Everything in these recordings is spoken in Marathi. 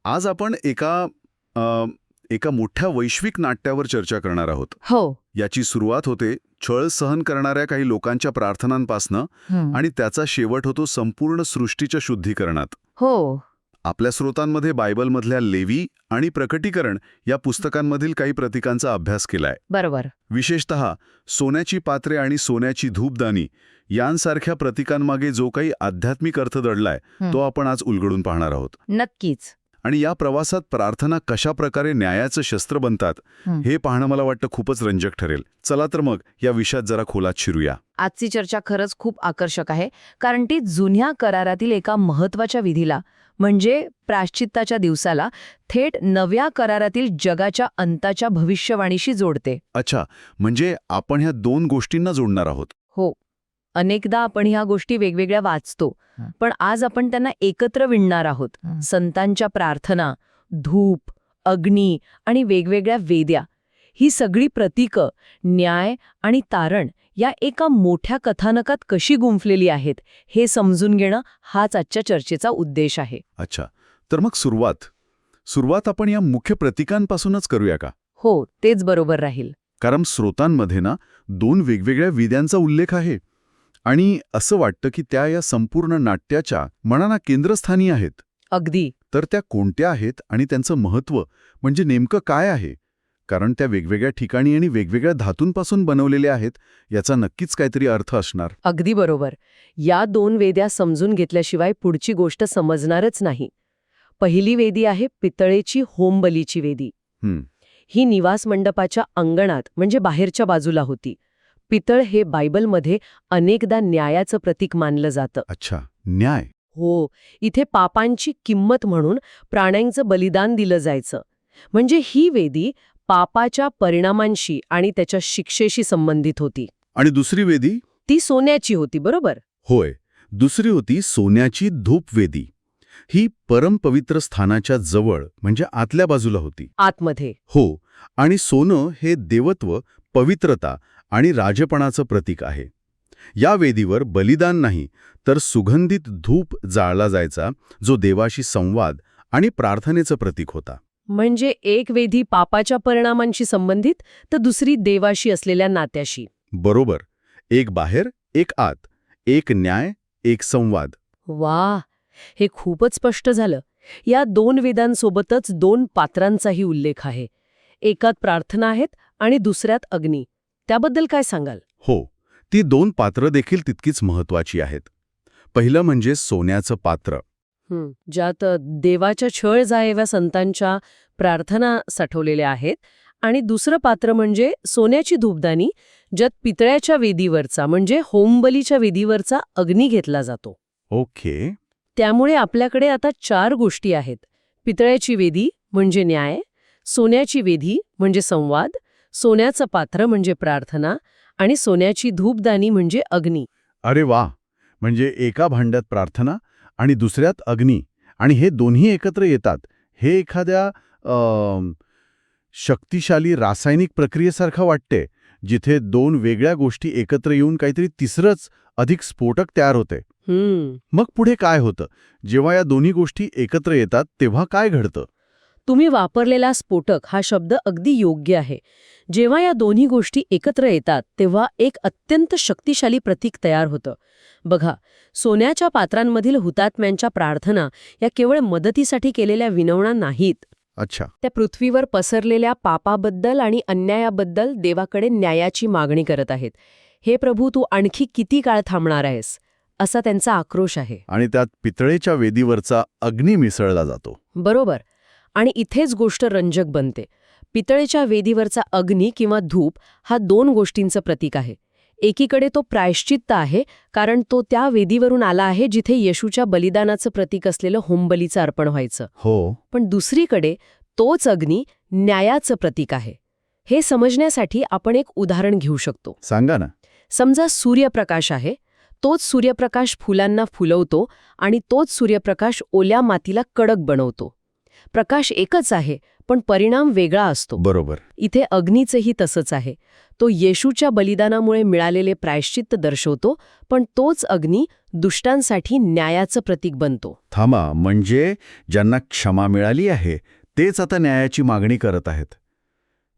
आज आपण एका मोठ्या वैश्विक नाट्यावर चर्चा करणार आहोत. हो. याची सुरुवात होते छळ सहन करणाऱ्या काही लोकांच्या प्रार्थनांपासनं हं. आणि त्याचा शेवट होतो संपूर्ण सृष्टीच्या शुद्धीकरणात. हो. आपल्या स्रोतांमध्ये बायबलमधल्या लेवी आणि प्रकटीकरण या पुस्तकांमधील काही प्रतीकांचा अभ्यास केलाय. बरोबर. विशेषतः सोन्याची पात्रे आणि सोन्याची धूपदानी यांसारख्या प्रतीकांमागे जो काही आध्यात्मिक अर्थ दडलाय तो आपण आज उलगडून पाहणार आहोत. नक्कीच. आणि या प्रवासात प्रार्थना कशा प्रकारे न्यायाचं शस्त्र बनतात हे पाहणं मला वाटतं खूपच रंजक ठरेल. चला तर मग या विषयात जरा खोलात शिरूया. आजची चर्चा खरंच खूप आकर्षक आहे, कारण ती जुन्या करारातील एका महत्वाच्या विधीला, म्हणजे प्रायश्चित्ताच्या दिवसाला, थेट नव्या करारातील जगाच्या अंताच्या भविष्यवाणीशी जोडते. अच्छा, म्हणजे आपण ह्या दोन गोष्टींना जोडणार आहोत. हो. अनेकदा आपण ह्या गोष्टी वेगवेगळ्या वाचतो, पण आज आपण त्यांना एकत्र विणणार आहोत. संतांच्या प्रार्थना, धूप, अग्नी आणि वेगवेगळ्या वेद्या, ही सगळी प्रतीकं न्याय आणि तारण या एका मोठ्या कथानकात कशी गुंफलेली आहेत हे समजून घेणं हाच आजच्या चर्चेचा उद्देश आहे. अच्छा, तर मग सुरुवात आपण या मुख्य प्रतीकांपासूनच करूया का? हो, तेच बरोबर राहील. कारण स्रोतांमध्ये ना दोन वेगवेगळ्या विद्यांचा उल्लेख आहे आणि असं वाटतं की त्या या संपूर्ण नाट्याच्या मनाना केंद्रस्थानी आहेत. अगदी. तर त्या कोणत्या आहेत आणि त्यांचं महत्त्व म्हणजे नेमकं काय आहे? कारण त्या वेगवेगळ्या ठिकाणी आणि वेगवेगळ्या धातूंपासून बनवलेल्या आहेत, याचा नक्कीच काहीतरी अर्थ असणार. अगदी बरोबर. या दोन वेद्या समजून घेतल्याशिवाय पुढची गोष्ट समजणारच नाही. पहिली वेदी आहे पितळेची होमबलीची वेदी. ही निवास मंडपाच्या अंगणात म्हणजे बाहेरच्या बाजूला होती. पितळ हे बायबलमध्ये अनेकदा न्यायाचं प्रतीक मानलं जातं. अच्छा, न्याय. हो. इथे पापांची किंमत म्हणून प्राण्यांचं बलिदान दिलं जायचं. म्हणजे ही वेदी पापाच्या परिणामांशी आणि त्याच्या शिक्षेशी संबंधित होती. आणि दुसरी वेदी? ती सोन्याची होती, बरोबर? होय, दुसरी होती सोन्याची धूपवेदी. ही परमपवित्र स्थानाच्या जवळ म्हणजे आतल्या बाजूला होती. आतमध्ये. हो, आणि सोनं हे देवत्व, पवित्रता आणि राजपणाचं प्रतीक आहे. या वेदीवर बलिदान नाही तर सुगंधित धूप जाळला जायचा, जो देवाशी संवाद आणि प्रार्थनेचं प्रतीक होता. म्हणजे एक वेदी पापाच्या परिणामांशी संबंधित तर दुसरी देवाशी असलेल्या नात्याशी. बरोबर. एक बाहेर, एक आत. एक न्याय, एक संवाद. वा, हे खूपच स्पष्ट झालं. या दोन वेदांसोबतच दोन पात्रांचाही उल्लेख आहे. एकात प्रार्थना आहेत आणि दुसऱ्यात अग्नी. त्याबद्दल काय सांगाल? हो, ती दोन पात्र देखील तितकीच महत्वाची आहेत. पहिलं म्हणजे सोन्याचं पात्र. ज्यात देवाच्या छळ जायव्या संतांच्या प्रार्थना साठवलेल्या आहेत, आणि दुसरं पात्र म्हणजे सोन्याची धूपदानी, ज्यात पितळ्याच्या वेदीवरचा म्हणजे होमबलीच्या वेदीवरचा अग्नी घेतला जातो. ओके. त्यामुळे आपल्याकडे आता 4 गोष्टी आहेत. पितळ्याची वेदी म्हणजे न्याय, सोन्याची वेदी म्हणजे संवाद, सोन्याचं पात्र म्हणजे प्रार्थना आणि सोन्याची धूपदानी म्हणजे अग्नी. अरे वा, म्हणजे एका भांड्यात प्रार्थना आणि दुसऱ्यात अग्नी, आणि हे दोन्ही एकत्र येतात. हे एखाद्या शक्तिशाली रासायनिक प्रक्रियेसारखं वाटते, जिथे दोन वेगळ्या गोष्टी एकत्र येऊन काहीतरी तिसरंच अधिक स्फोटक तयार होते. मग पुढे काय होतं? जेव्हा या दोन्ही गोष्टी एकत्र येतात तेव्हा काय घडतं? तुम्ही वापरलेला स्फोटक हा शब्द अगदी योग्य आहे. जेव्हा या दोन्ही गोष्टी एकत्र येतात तेव्हा एक अत्यंत शक्तिशाली प्रतीक तयार होतं. बघा, सोन्याच्या पात्रांमधील हुतात्म्यांच्या प्रार्थना या केवळ मदतीसाठी केलेल्या विनवण्या नाहीत. अच्छा. त्या पृथ्वीवर पसरलेल्या पापाबद्दल आणि अन्यायाबद्दल देवाकडे न्यायाची मागणी करत आहेत. हे प्रभू, तू आणखी किती काळ थांबणार आहेस, असा त्यांचा आक्रोश आहे. आणि त्यात पितळेच्या वेदीवरचा अग्नी मिसळला जातो. बरोबर. आणि इथेच गोष्ट रंजक बनते. पितळेच्या वेदीवरचा अग्नी किंवा धूप हा 2 गोष्टींचं प्रतीक आहे. एकीकडे तो प्रायश्चित्त आहे, कारण तो त्या वेदीवरून आला आहे जिथे येशूच्या बलिदानाचं प्रतीक असलेलं होमबलीचं अर्पण व्हायचं. हो. पण दुसरीकडे तोच अग्नी न्यायाचं प्रतीक आहे. हे समजण्यासाठी आपण एक उदाहरण घेऊ शकतो. सांगा ना. समजा सूर्यप्रकाश आहे. तोच सूर्यप्रकाश फुलांना फुलवतो आणि तोच सूर्यप्रकाश ओल्या मातीला कडक बनवतो. प्रकाश एकच आहे, पण परिणाम वेगळा असतो. बरोबर. इथे अग्नीचंही तसंच आहे. तो येशूच्या बलिदानामुळे मिळालेले प्रायश्चित्त दर्शवतो, पण तोच अग्नी दुष्टांसाठी न्यायाचं प्रतीक बनतो. थांबा, म्हणजे ज्यांना क्षमा मिळाली आहे तेच आता न्यायाची मागणी करत आहेत.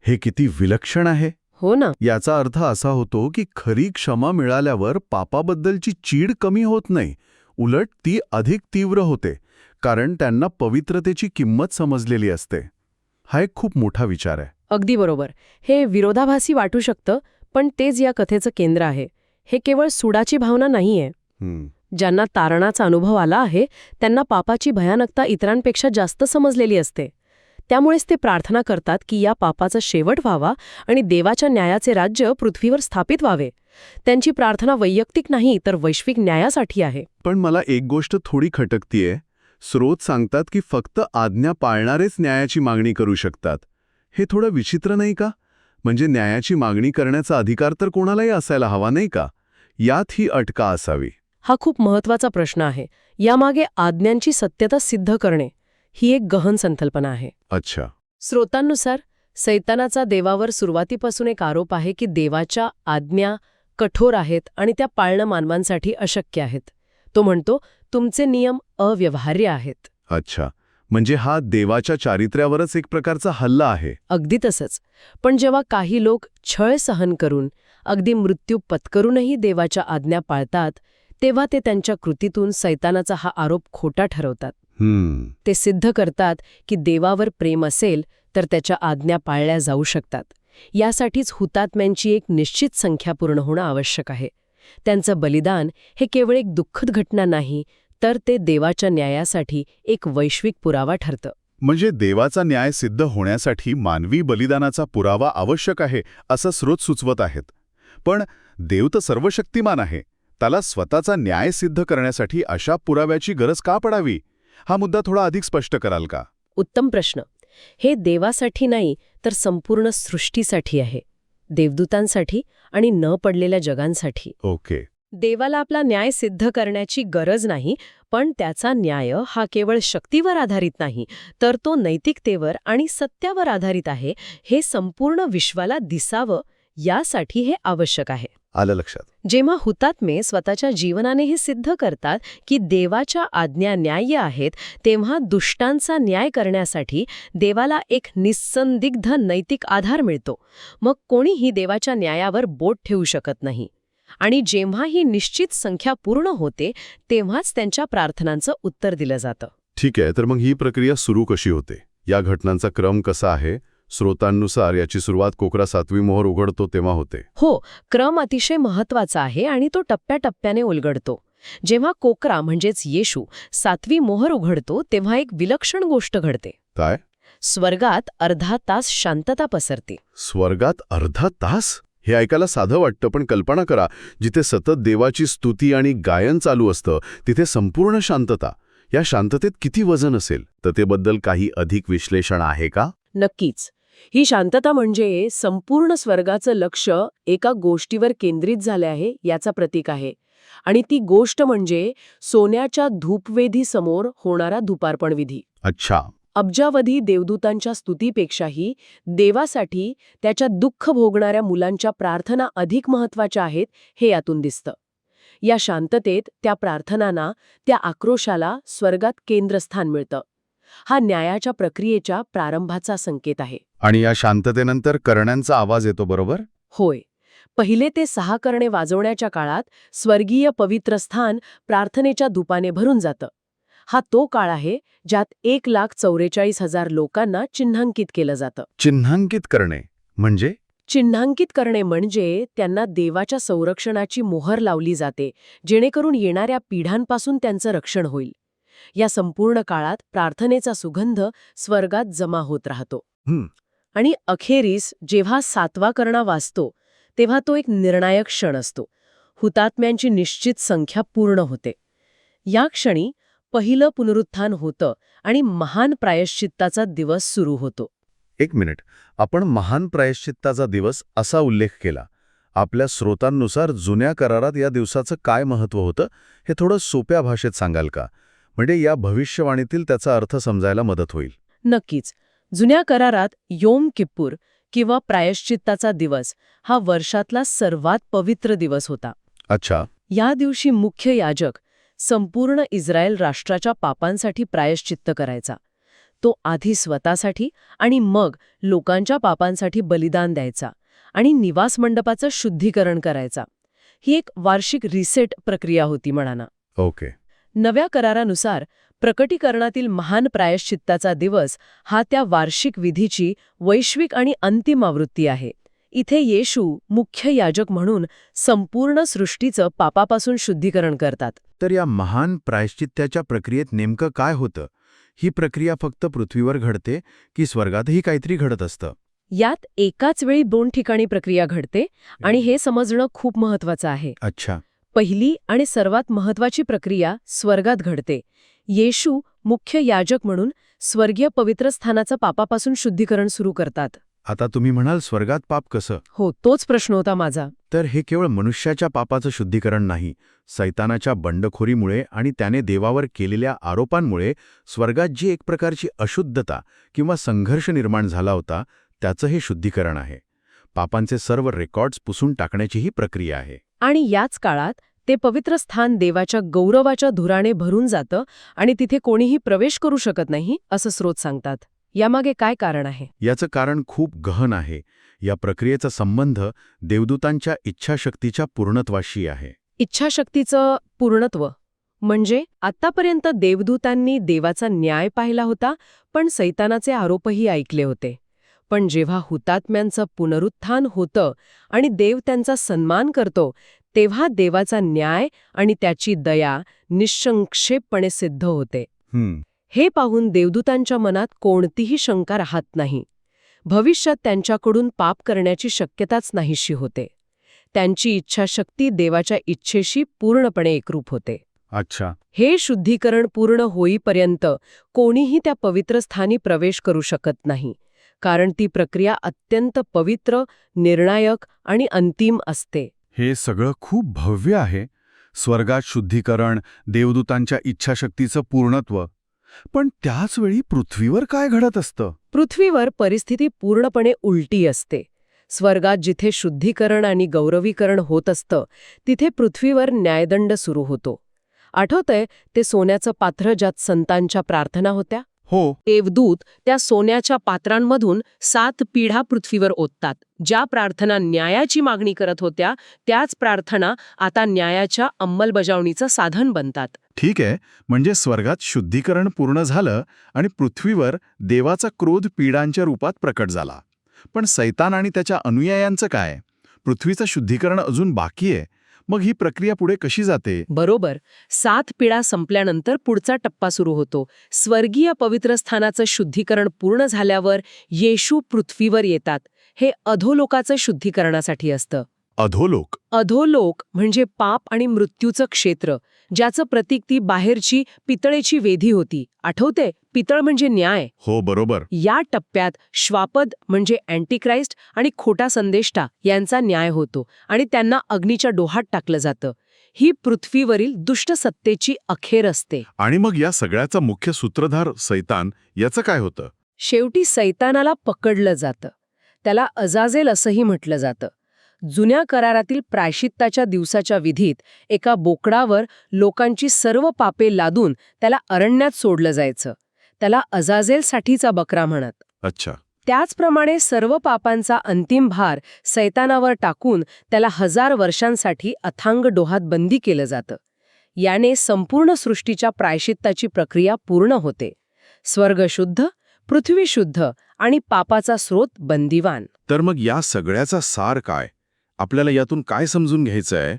हे किती विलक्षण आहे. हो ना. याचा अर्थ असा होतो की खरी क्षमा मिळाल्यावर पापाबद्दलची चीड कमी होत नाही, उलट ती अधिक तीव्र होते, कारण त्यांना पवित्रतेची किंमत समजलेली असते. हा एक खूप मोठा विचार आहे. अगदी बरोबर. हे विरोधाभासी वाटू शकतं, पण तेच या कथेचं केंद्र आहे. हे केवळ सुडाची भावना नाहीये. ज्यांना तारणाचा अनुभव आला आहे त्यांना पापाची भयानकता इतरांपेक्षा जास्त समजलेली असते. त्यामुळेच ते प्रार्थना करतात की या पापाचा शेवट व्हावा आणि देवाच्या न्यायाचे राज्य पृथ्वीवर स्थापित व्हावे. त्यांची प्रार्थना वैयक्तिक नाही तर वैश्विक न्यायासाठी आहे. पण मला एक गोष्ट थोडी खटकतीये. स्रोत सांगतात की फक्त आज्ञा पाळणारेच न्यायाची मागणी करू शकतात. हे थोडं विचित्र नाही का? म्हणजे न्यायाची मागणी करण्याचा अधिकार तर कोणालाही असायला हवा नाही का? यात ही अटका असावी. हा खूप महत्वाचा प्रश्न आहे. यामागे आज्ञांची सत्यता सिद्ध करणे ही एक गहन संकल्पना आहे. अच्छा. स्रोतांनुसार सैतानाचा देवावर सुरुवातीपासून एक आरोप आहे की देवाच्या आज्ञा कठोर आहेत आणि त्या पाळणं मानवांसाठी अशक्य आहेत. तो म्हणतो, तुमचे नियम अव्यवहार्य आहेत. अच्छा, म्हणजे हा देवाच्या चारित्र्यावरच एक प्रकारचा हल्ला आहे. अगदी तसंच. पण जेव्हा काही लोक छळ सहन करून अगदी मृत्यू पत्करूनही देवाच्या आज्ञा पाळतात, तेव्हा ते त्यांच्या कृतीतून सैतानाचा हा आरोप खोटा ठरवतात. ते सिद्ध करतात की देवावर प्रेम असेल तर त्याच्या आज्ञा पाळल्या जाऊ शकतात. यासाठीच हुतात्म्यांची एक निश्चित संख्या पूर्ण होणं आवश्यक आहे. त्यांचं बलिदान हे केवळ एक दुःखद घटना नाही, तर ते देवाच्या न्यायासाठी एक वैश्विक पुरावा ठरतं. म्हणजे देवाचा न्याय सिद्ध होण्यासाठी मानवी बलिदानाचा पुरावा आवश्यक आहे असं स्रोत सुचवत आहेत. पण देव तर सर्वशक्तिमान आहे. त्याला स्वतःचा न्याय सिद्ध करण्यासाठी अशा पुराव्याची गरज का पडावी? हा मुद्दा थोडा अधिक स्पष्ट कराल का? उत्तम प्रश्न. हे देवासाठी नाही तर संपूर्ण सृष्टीसाठी आहे. देवदूतांसाठी आणि न पडलेल्या जगांसाठी. ओके. देवाला आपला न्याय सिद्ध करण्याची गरज नाही, पण त्याचा न्याय हा केवळ शक्तीवर आधारित नाही, तर तो नैतिकतेवर आणि सत्यावर आधारित आहे. हे संपूर्ण विश्वाला दिसावं यासाठी हे आवश्यक आहे. आलं लक्षात. जेव्हा हुतात्मे स्वतःच्या जीवनाने हे सिद्ध करतात की देवाच्या आज्ञा न्याय्य आहेत, तेव्हा दुष्टांचा न्याय करण्यासाठी देवाला एक निस्संदिग्ध नैतिक आधार मिळतो. मग कोणीही देवाच्या न्यायावर बोट ठेवू शकत नाही. आणि जेव्हा ही निश्चित संख्या पूर्ण होते, तेव्हाच त्यांच्या प्रार्थनांचं उत्तर दिलं जातं. ठीक आहे, तर मग ही प्रक्रिया सुरू कशी होते? या घटनांचा क्रम कसा आहे? स्रोतांनुसार याची सुरुवात कोकरा 7वी मोहर उघडतो तेव्हा होते. हो, क्रम अतिशय महत्वाचा आहे आणि तो टप्प्याटप्प्याने उलगडतो. जेव्हा कोकरा म्हणजेच येशू 7वी मोहर उघडतो, तेव्हा एक विलक्षण गोष्ट घडते. काय? स्वर्गात अर्धा तास शांतता पसरते. स्वर्गात अर्धा तास? हे ऐकायला साधं वाटतं, पण कल्पना करा, जिथे सतत देवाची स्तुती आणि गायन चालू असतं तिथे संपूर्ण शांतता. या शांततेत किती वजन असेल? तर त्याबद्दल काही अधिक विश्लेषण आहे का? नक्कीच. ही शांतता म्हणजे संपूर्ण स्वर्गाचं लक्ष एका गोष्टीवर केंद्रित झाले आहे याचा प्रतीक आहे. आणि ती गोष्ट म्हणजे सोन्याच्या धूपवेधीसमोर होणारा धूपार्पण विधी. अच्छा. अब्जावधी देवदूतांच्या स्तुतीपेक्षाही देवासाठी त्याच्या दुःख भोगणाऱ्या मुलांच्या प्रार्थना अधिक महत्वाच्या आहेत हे यातून दिसतं. या शांततेत त्या प्रार्थनांना, त्या आक्रोशाला स्वर्गात केंद्रस्थान मिळतं. हा न्यायाच्या प्रक्रियेच्या प्रारंभाचा संकेत आहे. आणि या शांततेनंतर करण्यांचा आवाज येतो, बरोबर? होय. पहिले ते 6 करणे वाजवण्याच्या काळात स्वर्गीय पवित्र स्थान प्रार्थनेच्या धुपाने भरून जातं. हा तो काळ आहे ज्यात 1,44,000 लोकांना चिन्हांकित केलं जातं. चिन्हांकित करणे म्हणजे? चिन्हांकित करणे म्हणजे त्यांना देवाच्या संरक्षणाची मोहर लावली जाते, जेणेकरून येणाऱ्या पिढ्यांपासून त्यांचं रक्षण होईल. या संपूर्ण काळात प्रार्थनेचा सुगंध स्वर्गात जमा होत राहतो. आणि अखेरीस जेव्हा 7वा करणा वाजतो, तेव्हा तो एक निर्णायक क्षण असतो. हुतात्म्यांची निश्चित संख्या पूर्ण होते. या क्षणी पहिलं पुनरुत्थान होतं आणि महान प्रायश्चित्ताचा दिवस सुरू होतो. एक मिनिट, आपण महान प्रायश्चित्ताचा दिवस असा उल्लेख केला. आपल्या स्रोतांनुसार जुन्या करारात या दिवसाचं काय महत्त्व होतं हे थोडं सोप्या भाषेत सांगाल का? म्हणजे या भविष्यवाणीतील त्याचा अर्थ समजायला मदत होईल. नक्कीच. जुन्या करारात योम किप्पूर किंवा प्रायश्चित्ताचा दिवस हा वर्षातला सर्वात पवित्र दिवस होता. अच्छा. या दिवशी मुख्य याजक संपूर्ण इस्रायल राष्ट्राच्या पापांसाठी प्रायश्चित्त करायचा. तो आधी स्वतःसाठी आणि मग लोकांच्या पापांसाठी बलिदान द्यायचा आणि निवास मंडपाचं शुद्धीकरण करायचा. ही एक वार्षिक रिसेट प्रक्रिया होती म्हणाना. ओके. नव्या करारानुसार प्रकटीकरणातील महान प्रायश्चित्ताचा दिवस हा त्या वार्षिक विधीची वैश्विक आणि अंतिम आवृत्ती आहे. इथे येशू मुख्य याजक म्हणून संपूर्ण सृष्टीचं पापापासून शुद्धीकरण करतात. तर या महान प्रायश्चित्ताच्या प्रक्रियेत नेमकं काय होतं? ही प्रक्रिया फक्त पृथ्वीवर घडते की स्वर्गातही काहीतरी घडत असतं? यात एकाच वेळी 2 ठिकाणी प्रक्रिया घडते आणि हे समजणं खूप महत्वाचं आहे. अच्छा. पहिली आणि सर्वात महत्वाची प्रक्रिया स्वर्गात घडते. येशू मुख्य याजक म्हणून स्वर्गीय पवित्र स्थानाचं पापापासून शुद्धीकरण सुरू करतात. आता तुम्ही म्हणाल स्वर्गात पाप कसं? हो, तोच प्रश्न होता माझा. तर हे केवळ मनुष्याच्या पापाचं शुद्धीकरण नाही. सैतानाच्या बंडखोरीमुळे आणि त्याने देवावर केलेल्या आरोपांमुळे स्वर्गात जी एक प्रकारची अशुद्धता किंवा संघर्ष निर्माण झाला होता त्याचं हे शुद्धीकरण आहे. पापांचे सर्व रेकॉर्ड्स पुसून टाकण्याची ही प्रक्रिया आहे. आणि याच काळात ते पवित्र स्थान देवाच्या गौरवाच्या धुराने भरून जातं आणि तिथे कोणीही प्रवेश करू शकत नाही असं स्रोत सांगतात. यामागे काय कारण आहे? याचं कारण खूप गहन आहे. या प्रक्रियेचा संबंध देवदूतांच्या इच्छाशक्तीच्या पूर्णत्वाशी आहे. इच्छाशक्तीचं पूर्णत्व म्हणजे आतापर्यंत देवदूतांनी देवाचा न्याय पाहिला होता, पण सैतानाचे आरोपही ऐकले होते. पण जेव्हा हुतात्म्यांचं पुनरुत्थान होतं आणि देव त्यांचा सन्मान करतो, तेव्हा देवाचा न्याय आणि त्याची दया निःसंक्षेपपणे सिद्ध होते. हे पाहून देवदूतांच्या मनात कोणतीही शंका राहत नाही. भविष्यात त्यांच्याकडून पाप करण्याची शक्यताच नाहीशी होते. त्यांची इच्छाशक्ती देवाच्या इच्छेशी पूर्णपणे एकरूप होते. अच्छा. हे शुद्धीकरण पूर्ण होईपर्यंत कोणीही त्या पवित्र स्थानी प्रवेश करू शकत नाही, कारण ती प्रक्रिया अत्यंत पवित्र, निर्णायक आणि अंतिम असते. हे सगळं खूप भव्य आहे. स्वर्गात शुद्धीकरण, देवदूतांच्या इच्छाशक्तीचं पूर्णत्व. पण त्याचवेळी पृथ्वीवर काय घडत असतं? पृथ्वीवर परिस्थिती पूर्णपणे उलटी असते. स्वर्गात जिथे शुद्धीकरण आणि गौरवीकरण होत असतं, तिथे पृथ्वीवर न्यायदंड सुरू होतो. आठवतंय ते सोन्याचं पात्र ज्यात संतांच्या प्रार्थना होत्या? हो. देवदूत त्या सोन्याच्या पात्रांमधून 7 पिढ्या पृथ्वीवर ओततात. ज्या प्रार्थना न्यायाची मागणी करत होत्या, त्याच प्रार्थना आता न्यायाच्या अंमलबजावणीचं साधन बनतात. ठीक आहे. म्हणजे स्वर्गात शुद्धीकरण पूर्ण झालं आणि पृथ्वीवर देवाचा क्रोध पीडांच्या रूपात प्रकट झाला. पण सैतान आणि त्याच्या अनुयायांचं काय? पृथ्वीचं शुद्धीकरण अजून बाकी आहे. मग ही प्रक्रिया पुढे कशी जाते? बरोबर. 7 पिढ्या संपल्यानंतर पुढचा टप्पा सुरू होतो. स्वर्गीय पवित्र स्थानाचं शुद्धीकरण पूर्ण झाल्यावर येशू पृथ्वीवर येतात. हे अधोलोकाचं शुद्धीकरणासाठी असतं. अधोलोक? अधोलोक म्हणजे पाप आणि मृत्यूचं क्षेत्र, ज्याचं प्रतीक ती बाहेरची पितळेची वेधी होती. आठवते? पितळ म्हणजे न्याय. हो, बरोबर. या टप्प्यात श्वापद म्हणजे अँटिक्राइस्ट आणि खोटा संदेष्टा यांचा न्याय होतो आणि त्यांना अग्नीच्या डोहात टाकलं जातं. ही पृथ्वीवरील दुष्ट सत्तेची अखेर असते. आणि मग या सगळ्याचा मुख्य सूत्रधार सैतान, याचं काय होतं? शेवटी सैतानाला पकडलं जातं. त्याला अजाझेल असंही म्हटलं जातं. जुन्या करारातील प्रायश्चित्ताच्या दिवसाच्या विधीत एका बोकडावर लोकांची सर्व पापे लादून त्याला अरण्यात सोडलं जायचं. त्याला अजाझेलसाठीचा बकरा म्हणत. अच्छा. त्याचप्रमाणे सर्व पापांचा अंतिम भार सैतानावर टाकून त्याला 1000 वर्षांसाठी अथांग डोहात बंदी केलं जातं. याने संपूर्ण सृष्टीच्या प्रायश्चित्ताची प्रक्रिया पूर्ण होते. स्वर्ग शुद्ध, पृथ्वी शुद्ध आणि पापाचा स्रोत बंदिवान. तर मग या सगळ्याचा सार काय? आपल्याला यातून काय समजून घ्यायचं आहे?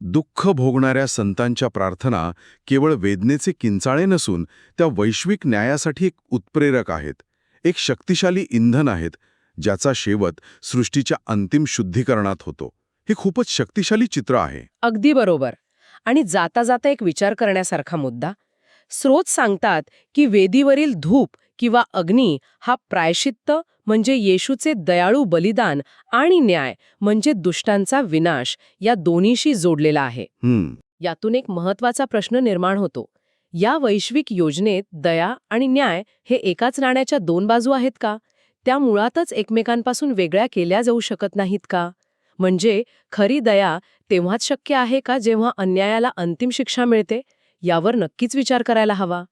दुःख भोगणाऱ्या संतांच्या प्रार्थना केवळ वेदनेचे किंचाळे नसून त्या वैश्विक न्यायासाठी एक उत्प्रेरक आहेत. एक शक्तिशाली इंधन आहेत, ज्याचा शेवट सृष्टीच्या अंतिम शुद्धीकरणात होतो. हे खूपच शक्तिशाली चित्र आहे. अगदी बरोबर. आणि जाता जाता एक विचार करण्यासारखा मुद्दा. स्रोत सांगतात की वेदीवरील धूप किंवा अग्नी हा प्रायश्चित्त म्हणजे येशूचे दयाळू बलिदान आणि न्याय म्हणजे दुष्टांचा विनाश या दोन्हीशी जोडलेला आहे. यातून एक महत्वाचा प्रश्न निर्माण होतो या वैश्विक योजनेत दया आणि न्याय हे एकाच नाण्याच्या दोन बाजू आहेत का? त्या मुळातच एकमेकांपासून वेगळ्या केल्या जाऊ शकत नाहीत का? म्हणजे खरी दया तेव्हाच शक्य आहे का जेव्हा अन्यायाला अंतिम शिक्षा मिळते? यावर नक्कीच विचार करायला हवा.